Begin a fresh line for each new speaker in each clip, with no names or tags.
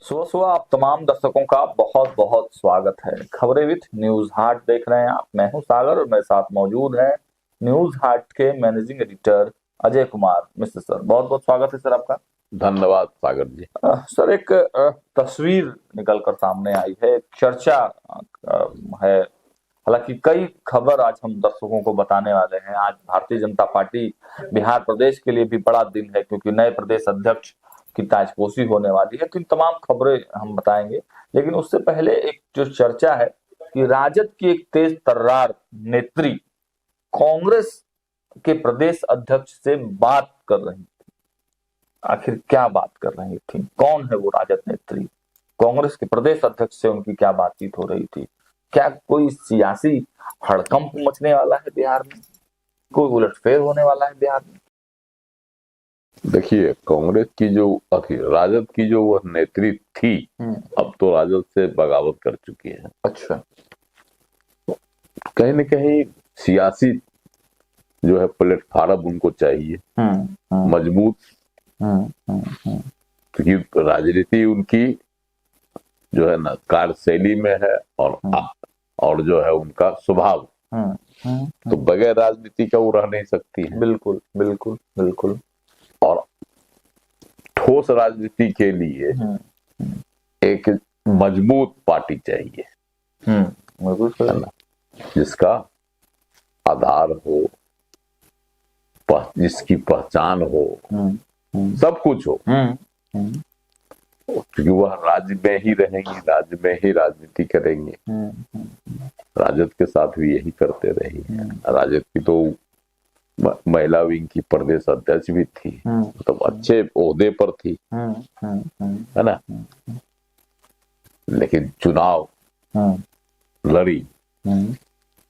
सुबह सुबह आप तमाम दर्शकों का बहुत बहुत स्वागत है। खबरें विद न्यूज हार्ट देख रहे हैं आप। मैं हूं सागर और मेरे साथ मौजूद है न्यूज हार्ट के managing editor Ajay Kumar Mishra sir. बहुत बहुत स्वागत है सर आपका।
धन्यवाद सागर जी।
सर एक तस्वीर निकल कर सामने आई है, एक चर्चा है। हालांकि कई खबर आज हम दर्शकों को बताने वाले हैं। आज भारतीय जनता पार्टी बिहार प्रदेश के लिए भी बड़ा दिन है, क्योंकि नए प्रदेश अध्यक्ष की ताजपोशी होने वाली है। तो इन तमाम खबरें हम बताएंगे, लेकिन उससे पहले एक जो चर्चा है कि राजद की एक तेज तर्रार नेत्री कांग्रेस के प्रदेश अध्यक्ष से बात कर रही थी। आखिर क्या बात कर रही थी, कौन है वो राजद नेत्री, कांग्रेस के प्रदेश अध्यक्ष से उनकी क्या बातचीत हो रही थी? क्या कोई सियासी हड़कंप मचने वाला है बिहार में? कोई उलटफेर होने वाला है बिहार में?
देखिए, कांग्रेस की जो राजद की जो वह नेत्री थी, अब तो राजद से बगावत कर चुकी है।
अच्छा।
कहीं न कहीं सियासी जो है प्लेटफार्म उनको चाहिए मजबूत, क्योंकि राजनीति उनकी जो है ना कार्यशैली में है और जो है उनका स्वभाव। तो बगैर राजनीति का वो रह नहीं सकती है।
बिल्कुल बिल्कुल बिल्कुल।
और ठोस राजनीति के लिए एक मजबूत पार्टी चाहिए, है ना, जिसका आधार हो, जिसकी पहचान हो, सब कुछ हो, क्योंकि वह राज्य में ही रहेंगे, राज्य में ही राजनीति करेंगे। राजद के साथ भी यही करते रही है। राजद की तो महिला विंग की प्रदेश अध्यक्ष भी थी, तो अच्छे ओहदे पर थी, है ना। लेकिन चुनाव लड़ी,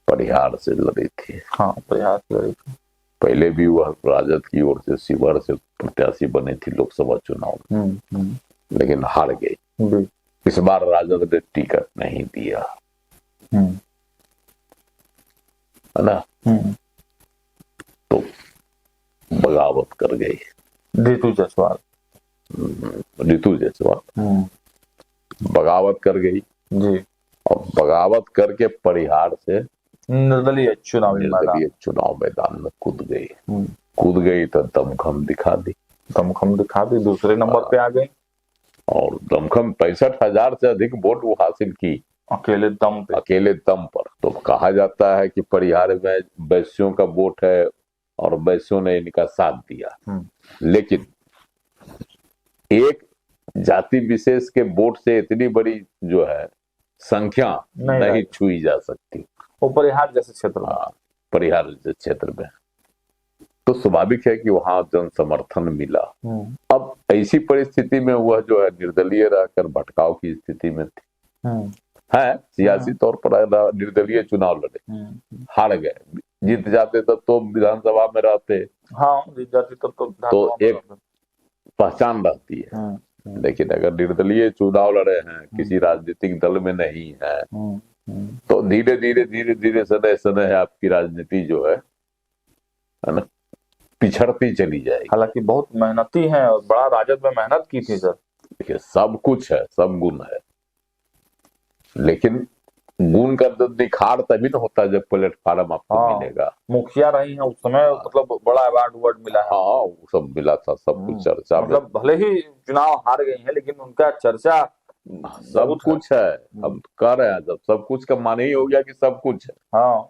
परिहार से लड़ी थी।
हाँ, परिहार से लड़ी थी।
पहले भी वह राजद की ओर से शिवहर से प्रत्याशी बने थी लोकसभा चुनाव में, लेकिन हार गई। इस बार राजद ने टिकट नहीं दिया, है ना, तो बगावत कर गई
ऋतु जायसवाल।
ऋतु जायसवाल बगावत कर गई
जी।
और बगावत करके परिहार से
निर्दलीय चुनाव
मैदान में कूद गई तो दमखम दिखा दी,
दूसरे नंबर पे आ गई
और दमखम 65,000 से अधिक वोट वो हासिल की अकेले दम पर। तो कहा जाता है कि परिहार में वैश्यों का वोट है और वैश्यों ने इनका साथ दिया, लेकिन एक जाति विशेष के वोट से इतनी बड़ी जो है संख्या नहीं छुई जा सकती
वो परिहार जैसे क्षेत्र में।
परिहार जैसे क्षेत्र में तो स्वाभाविक है कि वहां जन समर्थन मिला। अब ऐसी परिस्थिति में वह जो है निर्दलीय रहकर भटकाव की स्थिति में थी, है सियासी तौर पर निर्दलीय चुनाव लड़े, हार गए। जीत जाते तब तो विधानसभा में रहते,
हाँ, जीत जाते तब
तो एक पहचान रहती है। लेकिन अगर निर्दलीय चुनाव लड़े हैं, किसी राजनीतिक दल में नहीं है, तो धीरे धीरे सने आपकी राजनीति जो है ना, पिछड़ती चली जाएगी।
हालांकि बहुत मेहनती है और बड़ा राजद में मेहनत की थी सर।
देखिए, सब कुछ है, सब गुण है, लेकिन गुण का निखार तभी ना होता जब प्लेटफार्म आपको मिलेगा।
मुखिया रही है उस समय, मतलब बड़ा अवार्ड मिला है।
हाँ, वो सब मिला था, सब कुछ चर्चा,
मतलब भले ही चुनाव हार गई है, लेकिन उनका चर्चा
सब कुछ है। अब कह रहे हैं, जब सब कुछ का मान ही हो गया कि सब कुछ है।
हाँ,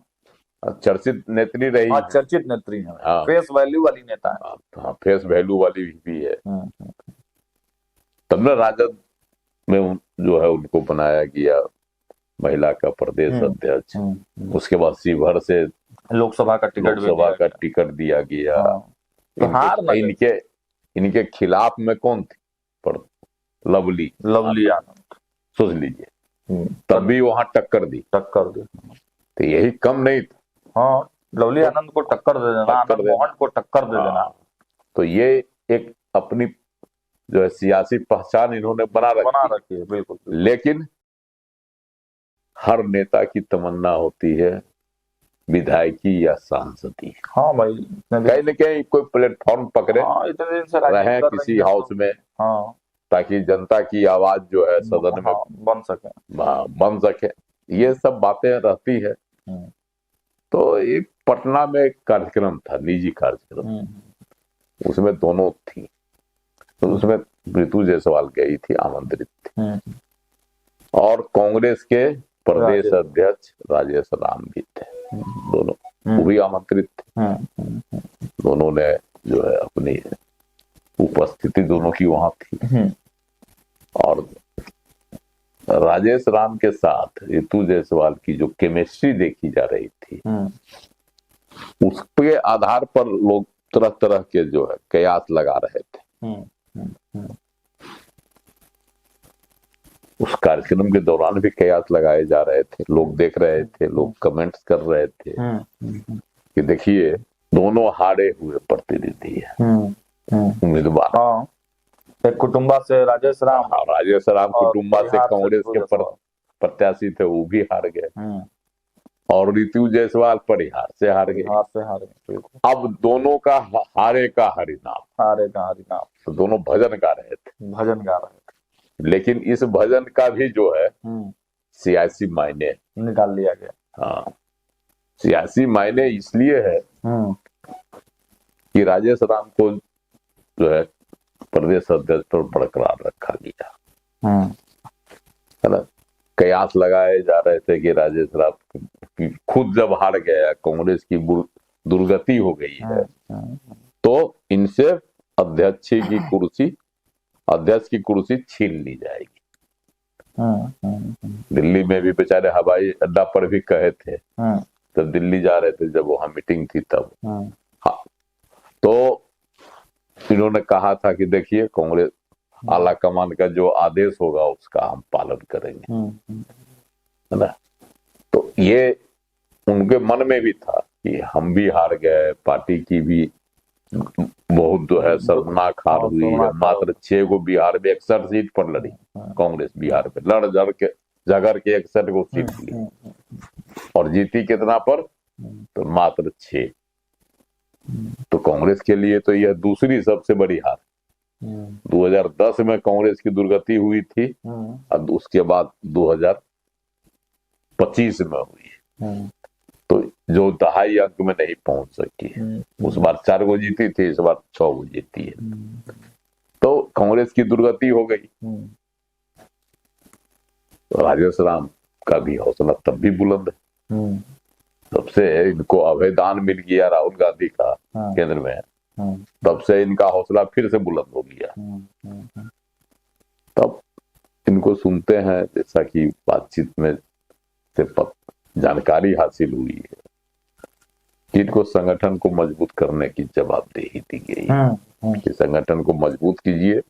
चर्चित नेत्री रही।
हाँ, चर्चित नेत्री है। हाँ, फेस वैल्यू वाली नेता है।
हाँ, फेस वैल्यू वाली भी है। तब ना राजद में जो है उनको बनाया गया महिला का प्रदेश अध्यक्ष। उसके बाद शिवहर से
लोकसभा का
टिकट दिया गया। इनके खिलाफ में कौन थी? पर लवली
आनंद,
सोच लीजिए, तब भी वहां टक्कर दी। तो यही कम नहीं था।
हाँ, लवली आनंद को टक्कर दे देना, आनंद मोहन को टक्कर दे देना।
तो ये एक अपनी जो है सियासी पहचान इन्होंने बना रखी है।
बिल्कुल।
लेकिन हर नेता की तमन्ना होती है विधायकी या सांसदी।
हाँ भाई,
कहीं न कहीं कोई प्लेटफॉर्म पकड़े,
इतने दिन से
रहे किसी हाउस में, ताकि जनता की आवाज जो है सदन में बन सके। ये सब बातें रहती है। तो एक पटना में एक कार्यक्रम था, निजी कार्यक्रम, उसमें दोनों थी। तो उसमें ऋतु जायसवाल गई थी, आमंत्रित थी, और कांग्रेस के प्रदेश अध्यक्ष राजेश राम भी थे, दोनों वो भी आमंत्रित थे। दोनों ने जो है अपनी उपस्थिति दोनों की वहां थी, और राजेश राम के साथ ऋतु जायसवाल की जो केमिस्ट्री देखी जा रही थी, उसके आधार पर लोग तरह तरह के जो है कयास लगा रहे थे। उस कार्यक्रम के दौरान भी कयास लगाए जा रहे थे, लोग देख रहे थे, लोग कमेंट्स कर रहे थे कि देखिए दोनों हारे हुए प्रतिनिधि है, उम्मीदवार।
एक कुटुंबा से राजेश राम
कुटुंबा से कांग्रेस के प्रत्याशी थे, वो भी हार गए, और ऋतु जायसवाल परिहार से हार गए। अब दोनों का हारे का हरिनाम, तो दोनों भजन गा रहे थे। लेकिन इस भजन का भी जो है सियासी मायने
निकाल लिया गया।
हाँ, सियासी मायने इसलिए है कि राजेश राम को जो है प्रदेश अध्यक्ष पर बरकरार रखा गया है ना। कयास लगाए जा रहे थे कि राजेश राम खुद जब हार गया, कांग्रेस की दुर्गति हो गई है, तो इनसे अध्यक्ष की कुर्सी छीन ली जाएगी। दिल्ली में भी बेचारे हवाई अड्डा पर भी कहे थे, जब दिल्ली जा रहे थे, जब वहां मीटिंग थी तब। हाँ, तो इन्होंने कहा था कि देखिए कांग्रेस आला कमान का जो आदेश होगा उसका हम पालन करेंगे, है ना। तो ये उनके मन में भी था कि हम भी हार गए, पार्टी की भी बहुत जो है शर्मनाक हार हुई है। मात्र 6 गो बिहार में 61 सीट पर लड़ी कांग्रेस, बिहार में लड़ झगड़ के 61 गो सीट ली, और जीती कितना पर, तो मात्र 6। तो कांग्रेस के लिए तो यह दूसरी सबसे बड़ी हार। 2010 में कांग्रेस की दुर्गति हुई थी, और उसके बाद 2025 में हुई, तो जो 2.5 अंक में नहीं पहुंच सकी। उस बार 4 गो जीती थी, इस बार 6 गो जीती है, तो कांग्रेस की दुर्गति हो गई। राजेश राम का भी हौसला तब भी बुलंद है। तब से इनको अभय दान मिल गया राहुल गांधी का केंद्र में, तब से इनका हौसला फिर से बुलंद हो गया। तब इनको सुनते हैं, जैसा कि बातचीत में से जानकारी हासिल हुई है कि इनको संगठन को मजबूत करने की जवाबदेही दी गई है कि संगठन को मजबूत कीजिए,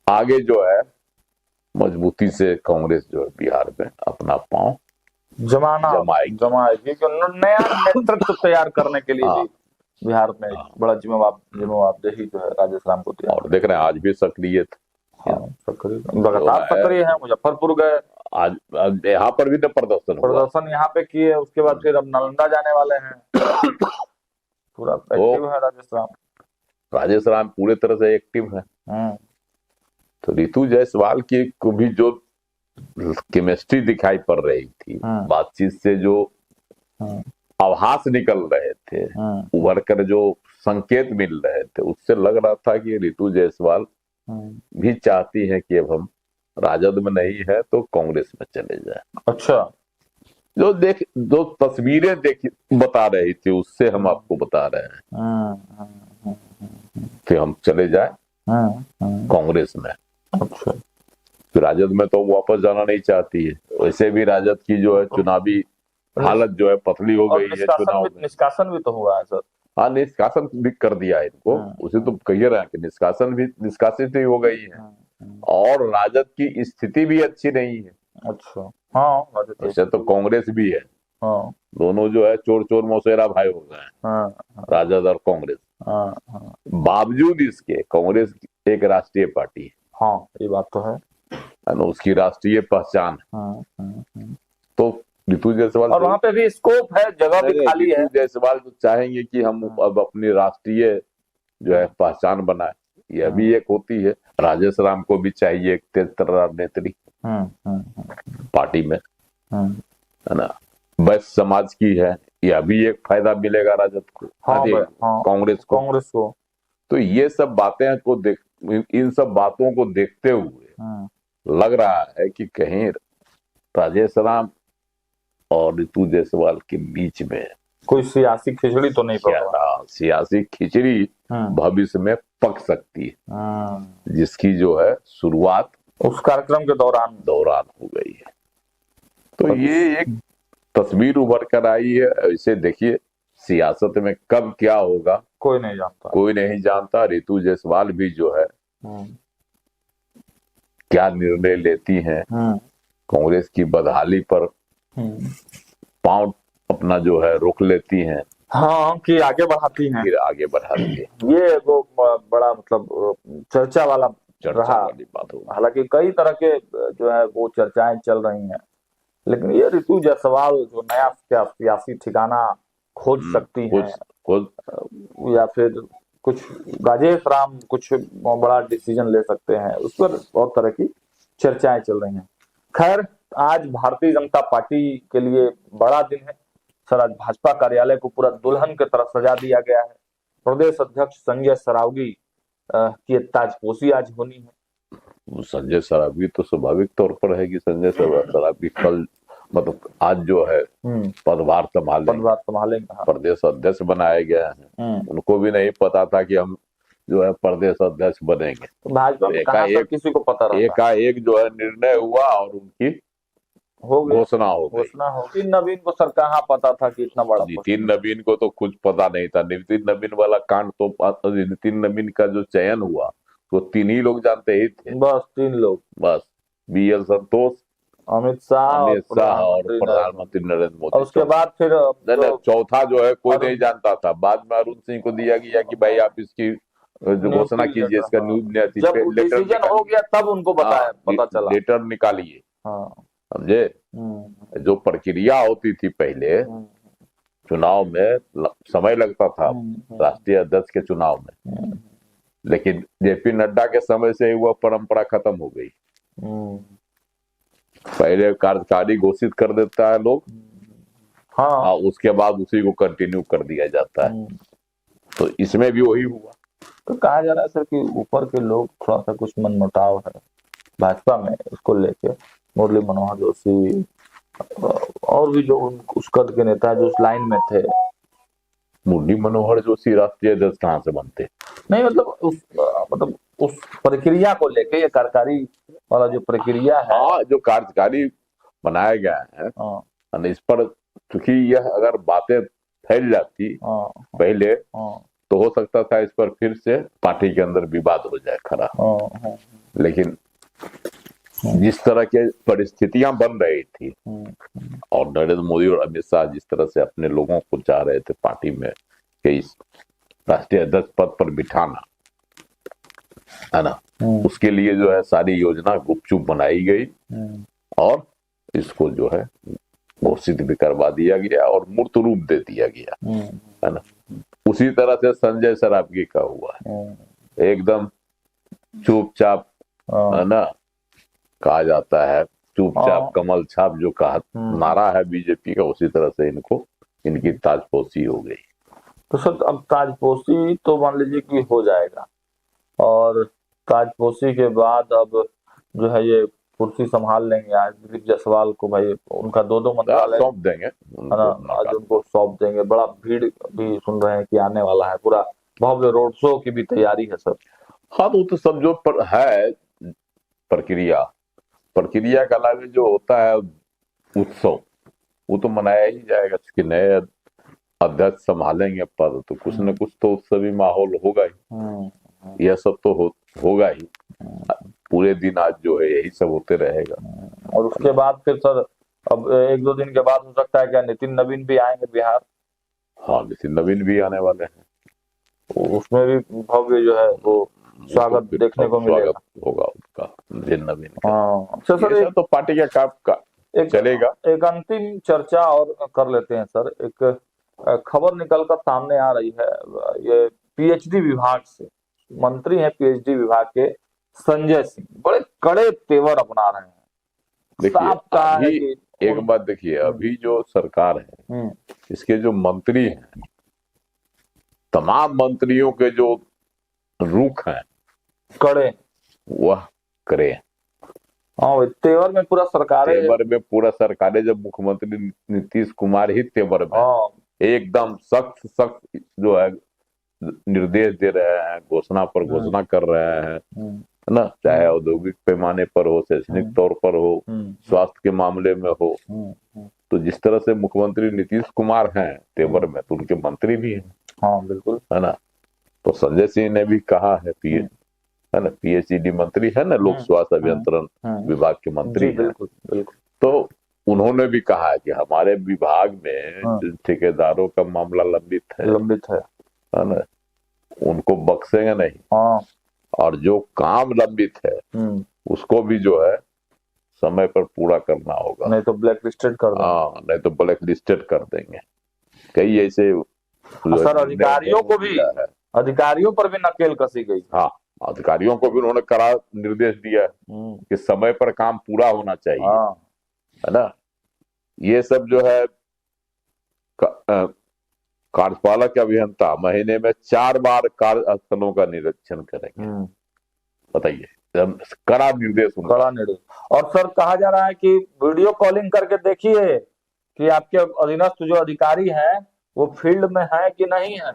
आगे जो है मजबूती से कांग्रेस जो है बिहार में अपना पांव
जमाएगी, नया नेतृत्व तैयार करने के लिए भी बिहार में बड़ा जिम्मेवारी जो है राजेश राम को दिया।
और देख रहे हैं आज भी सक्रिय
लगातार सक्रिय है। मुजफ्फरपुर गए,
आज यहाँ पर भी तो प्रदर्शन
यहाँ पे किए, उसके बाद फिर अब नालंदा जाने वाले हैं। पूरा एक्टिव है
राजेश राम पूरे तरह से एक्टिव है। तो ऋतु जायसवाल की को भी जो केमिस्ट्री दिखाई पड़ रही थी, बातचीत से जो आभास निकल रहे थे, उभर कर जो संकेत मिल रहे थे, उससे लग रहा था कि ऋतु जायसवाल भी चाहती है कि अब हम राजद में नहीं है तो कांग्रेस में चले जाए।
अच्छा,
जो तस्वीरें बता रही थी, उससे हम आपको बता रहे हैं कि हम चले जाए कांग्रेस में।
अच्छा,
तो राजद में तो वापस जाना नहीं चाहती है। वैसे भी राजद की जो है चुनावी हालत जो है पतली हो गई है।
निष्कासन भी तो हुआ है सर।
हाँ, निष्कासन भी कर दिया है इनको। उसे तो कह रहे हैं कि निष्कासित ही हो गई है, और राजद की स्थिति भी अच्छी नहीं है।
अच्छा, हाँ,
वैसे तो कांग्रेस भी है, दोनों जो है चोर चोर मौसेरा भाई हो गए, राजद और कांग्रेस। बावजूद इसके कांग्रेस एक राष्ट्रीय पार्टी है।
हाँ, ये बात तो है,
उसकी राष्ट्रीय पहचान है। तो ऋतु जायसवाल
और वहाँ पे भी स्कोप है, जगह भी खाली है।
ऋतु जायसवाल तो चाहेंगे कि हम अब अपनी राष्ट्रीय जो है पहचान बनाए, यह भी एक होती है। राजेश राम को भी चाहिए एक तेज तर्रार नेत्री पार्टी में, है ना। वैश्य समाज की है, यह भी एक फायदा मिलेगा राजद को, कांग्रेस को। तो ये सब बातें को इन सब बातों को देखते हुए लग रहा है कि कहीं राजेश राम और रितु जायसवाल के बीच में
कोई सियासी खिचड़ी तो नहीं पड़ रहा।
सियासी खिचड़ी भविष्य में पक सकती है, जिसकी जो है शुरुआत
उस कार्यक्रम के दौरान
हो गई है। तो ये एक तस्वीर उभर कर आई है। ऐसे देखिए सियासत में कब क्या होगा
कोई नहीं जानता।
रितु जायसवाल भी जो है क्या निर्णय लेती हैं, कांग्रेस की बदहाली पर पांव अपना जो है रोक लेती हैं,
कि आगे बढ़ाती हैं, ये वो बड़ा मतलब चर्चा वाली बात होगी। हालांकि कई तरह के जो है वो चर्चाएं चल रही हैं, लेकिन ये रितु जायसवाल जो नया सियासी ठिकाना खोज सकती है, या फिर कुछ राजेश राम कुछ बड़ा डिसीजन ले सकते हैं, उस पर बहुत तरह की चर्चाएं चल रही हैं। खैर, आज भारतीय जनता पार्टी के लिए बड़ा दिन है सर। आज भाजपा कार्यालय को पूरा दुल्हन की तरह सजा दिया गया है। प्रदेश अध्यक्ष संजय सरावगी की ताजपोशी आज होनी है।
संजय सरावगी तो स्वाभाविक तौर पर है कि संजय सरावगी कल मतलब आज जो है पदभार संभालेंगे, प्रदेश अध्यक्ष बनाए गए हैं। उनको भी नहीं पता था कि हम जो है प्रदेश अध्यक्ष बनेंगे।
भाजपा में कहां तक किसी को पता रहा,
एकाएक जो है निर्णय हुआ और उनकी घोषणा हो गई।
नवीन को सर कहाँ पता था कि इतना बड़ा,
नितिन नवीन को तो कुछ पता नहीं था। नितिन नवीन वाला कांड तो नितिन नवीन का जो चयन हुआ तो 3 ही लोग जानते ही थे,
बस 3 लोग,
बस BL संतोष,
अमित शाह
और प्रधानमंत्री नरेंद्र मोदी।
उसके बाद फिर
चौथा जो है कोई नहीं जानता था। बाद में अरुण सिंह को दिया गया कि भाई आप इसकी घोषणा कीजिए, इसका
जब डिसीजन हो गया तब उनको पता चला,
लेटर निकालिए, समझे। जो प्रक्रिया होती थी पहले चुनाव में, समय लगता था राष्ट्रीय अध्यक्ष के चुनाव में, लेकिन JP नड्डा के समय से वह परंपरा खत्म हो गई। पहले कार्यकारी घोषित कर देता है लोग, उसके बाद उसी को कंटिन्यू कर दिया जाता है। तो इसमें भी वही हुआ।
तो कहा जा रहा है सर कि ऊपर के लोग थोड़ा सा कुछ मनमुटाव है भाजपा में, इसको लेके मुरली मनोहर जोशी और भी जो उस कद के नेता जो उस लाइन में थे।
मुरली मनोहर जोशी राष्ट्रीय अध्यक्ष कहाँ से बनते?
नहीं मतलब उस प्रक्रिया को लेके, ये कार्यकारी वाला जो प्रक्रिया है,
जो कार्यकारी बनाया गया है, इस पर क्योंकि यह अगर बातें फैल जाती पहले तो हो सकता था इस पर फिर से पार्टी के अंदर विवाद हो जाए खड़ा। लेकिन जिस तरह के परिस्थितियां बन रही थी और नरेंद्र मोदी और अमित शाह जिस तरह से अपने लोगों को चाह रहे थे पार्टी में कि इस राष्ट्रीय अध्यक्ष पद पर बिठाना, है ना, उसके लिए जो है सारी योजना गुपचुप बनाई गई और इसको जो है घोषित भी करवा दिया गया और मूर्त रूप दे दिया गया, है ना। उसी तरह से संजय सरावगी का हुआ है, एकदम चुपचाप, है ना, कहा जाता है चुपचाप कमल छाप जो कहा नारा है बीजेपी का, उसी तरह से इनकी ताजपोशी हो गई।
तो सर अब ताजपोशी तो मान लीजिए कि हो जाएगा, और ताजपोशी के बाद अब जो है ये कुर्सी संभाल लेंगे। आज दिलीप जायसवाल को भाई उनका 2 मंत्रालय
सौंप देंगे,
है ना, आज उनको सौंप देंगे। बड़ा भीड़ भी सुन रहे हैं कि आने वाला है, पूरा भव्य रोड शो की भी तैयारी है सर।
हाँ, तो सब जो है प्रक्रिया का अलावा जो होता है उत्सव, वो तो मनाया ही जाएगा। क्योंकि नए अध्यक्ष संभालेंगे पद तो कुछ न कुछ तो उत्सवी माहौल होगा ही। यह सब तो होगा ही, पूरे दिन आज जो है यही सब होते रहेगा।
और उसके बाद फिर सर अब 1-2 दिन के बाद हो सकता है क्या नितिन नवीन भी आएंगे बिहार?
हाँ, नितिन नवीन भी आने वाले हैं,
उसमें भी भव्य जो है वो स्वागत देखने को मिलेगा,
होगा उनका नितिन नवीन का।
हाँ सर,
तो पार्टी का काम चलेगा।
एक अंतिम चर्चा और कर लेते हैं सर। एक खबर निकलकर सामने आ रही है, ये PhD विभाग से, मंत्री हैं PhD विभाग के संजय सिंह बड़े कड़े तेवर अपना रहे हैं।
देखिए
साफ कहा है
अभी
कि
एक बात देखिए, अभी जो सरकार है इसके जो मंत्री हैं, तमाम मंत्रियों के जो रुख हैं
कड़े,
वह करे।
हाँ तेवर में पूरा सरकार है।
तेवर में पूरा सरकार है। जब मुख्यमंत्री नीतीश कुमार ही तेवर में
हाँ
एकदम सख्त सख्त जो है निर्देश दे रहे हैं, घोषणा पर घोषणा कर रहे हैं, है ना, चाहे औद्योगिक पैमाने पर हो, शैक्षणिक तौर पर हो, स्वास्थ्य के मामले में हो। तो जिस तरह से मुख्यमंत्री नीतीश कुमार हैं तेवर में, तो उनके मंत्री भी हैं।
हाँ बिल्कुल,
है ना। तो संजय सिंह ने भी कहा है, है ना, पीएचईडी मंत्री है ना, लोक स्वास्थ्य अभियंत्रण विभाग के मंत्री हैं।
बिल्कुल बिल्कुल।
तो उन्होंने भी कहा है कि हमारे विभाग में ठेकेदारों का मामला लंबित है ना, उनको बख्शेंगे नहीं।
हाँ।
और जो काम लंबित है उसको भी जो है समय पर पूरा करना होगा,
नहीं तो ब्लैक लिस्टेड कर देंगे।
हाँ, नहीं तो ब्लैक लिस्टेड कर देंगे। कई ऐसे
सर अधिकारियों पर भी नकेल कसी गई।
हाँ, अधिकारियों को भी उन्होंने कड़ा निर्देश दिया है कि समय पर काम पूरा होना चाहिए।
हाँ।
है ना। ये सब जो है कार्यपालक अभियंता महीने में 4 बार कार्यस्थलों का निरीक्षण करेंगे। बताइए, कड़ा निर्देश।
और सर कहा जा रहा है कि वीडियो कॉलिंग करके देखिए कि आपके अधीनस्थ जो अधिकारी हैं वो फील्ड में है कि नहीं है।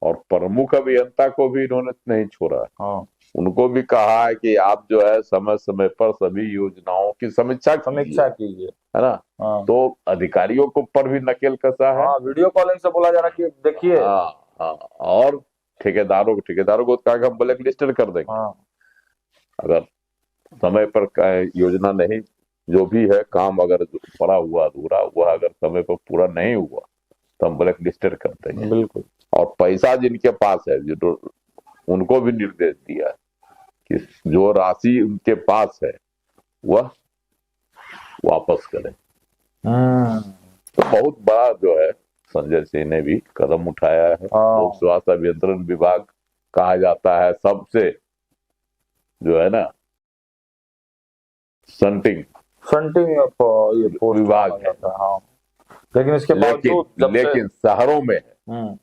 और प्रमुख अभियंता को भी इन्होंने नहीं छोड़ा।
हाँ।
उनको भी कहा है कि आप जो है समय समय पर सभी योजनाओं की समीक्षा
कीजिए, है
ना।
हाँ।
तो अधिकारियों को पर भी नकेल कसा है।
हाँ, वीडियो कॉलिंग से बोला जा रहा है कि देखिए।
हाँ, और ठेकेदारों को कहा कि हम ब्लैक लिस्टेड कर देंगे।
हाँ। अगर
समय पर योजना नहीं, जो भी है काम अगर पड़ा हुआ अधूरा हुआ, अगर समय पर पूरा नहीं हुआ तो हम ब्लैक लिस्टेड कर देंगे।
बिल्कुल।
और पैसा जिनके पास है, जो उनको भी निर्देश दिया है कि जो राशि उनके पास है वह वापस करें। तो बहुत बड़ा जो है संजय सिंह ने भी कदम उठाया है। लोक स्वास्थ्य अभियंत्रण विभाग कहा जाता है सबसे जो है ना सन्टिंग
ये
विभाग है।
हाँ। लेकिन इसके बावजूद
लेकिन शहरों में है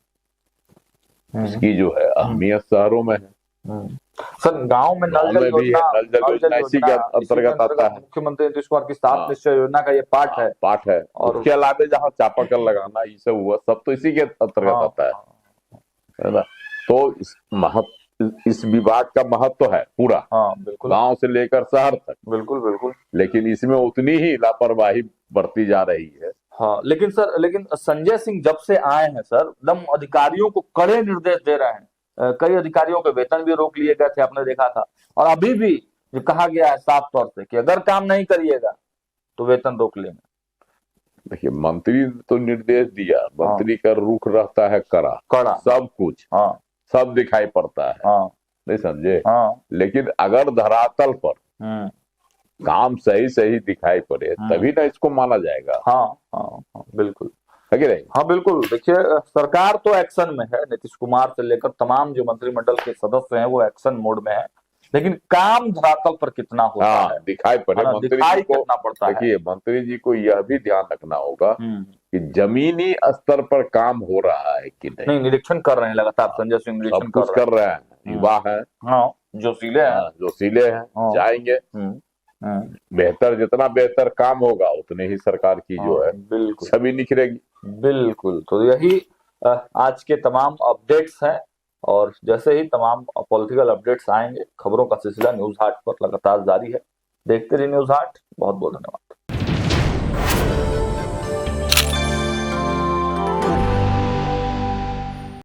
इसकी जो है अहमियत शहरों में है।
सर गांव में नल जल योजना
इसी के अंतर्गत आता है।
मुख्यमंत्री नीतीश कुमार की 7 निश्चय योजना का ये पार्ट है।
और उसके अलावा जहाँ चापाकल लगाना ये सब हुआ, सब तो इसी के अंतर्गत आता है ना। तो इस विभाग का महत्व है पूरा,
बिल्कुल,
गांव से लेकर शहर तक।
बिल्कुल।
लेकिन इसमें उतनी ही लापरवाही बढ़ती जा रही है।
हाँ, लेकिन संजय सिंह जब से आए हैं सर, एकदम अधिकारियों को कड़े निर्देश दे रहे हैं। कई अधिकारियों के वेतन भी रोक लिए गए थे, आपने देखा था। और अभी भी जो कहा गया है साफ तौर से कि अगर काम नहीं करिएगा तो वेतन रोक लेंगे।
देखिए, मंत्री तो निर्देश दिया, मंत्री का रुख रहता है कड़ा, सब कुछ सब दिखाई पड़ता है। नहीं समझे। लेकिन अगर धरातल पर काम सही दिखाई पड़े तभी ना इसको माना जाएगा। बिल्कुल है कि नहीं।
हाँ बिल्कुल। देखिए, सरकार तो एक्शन में है, नीतीश कुमार से लेकर तमाम जो मंत्रिमंडल के सदस्य हैं वो एक्शन मोड में है। लेकिन काम धरातल पर कितना होता है
दिखाई पड़े,
दिखाई कितना पड़ता है।
देखिए, मंत्री जी को यह भी ध्यान रखना होगा कि जमीनी स्तर पर काम हो रहा है कि नहीं।
निरीक्षण कर रहे हैं लगातार संजय सिंह, निरीक्षण कर रहे हैं।
युवा है,
जो सीले हैं
जाएंगे। बेहतर, जितना बेहतर काम होगा उतने ही सरकार की जो है छवि निखरेगी।
बिल्कुल। तो यही आज के तमाम अपडेट्स हैं, और जैसे ही तमाम पॉलिटिकल अपडेट्स आएंगे, खबरों का सिलसिला न्यूज हाट पर लगातार जारी है। देखते रहिए न्यूज हाट। बहुत बहुत धन्यवाद।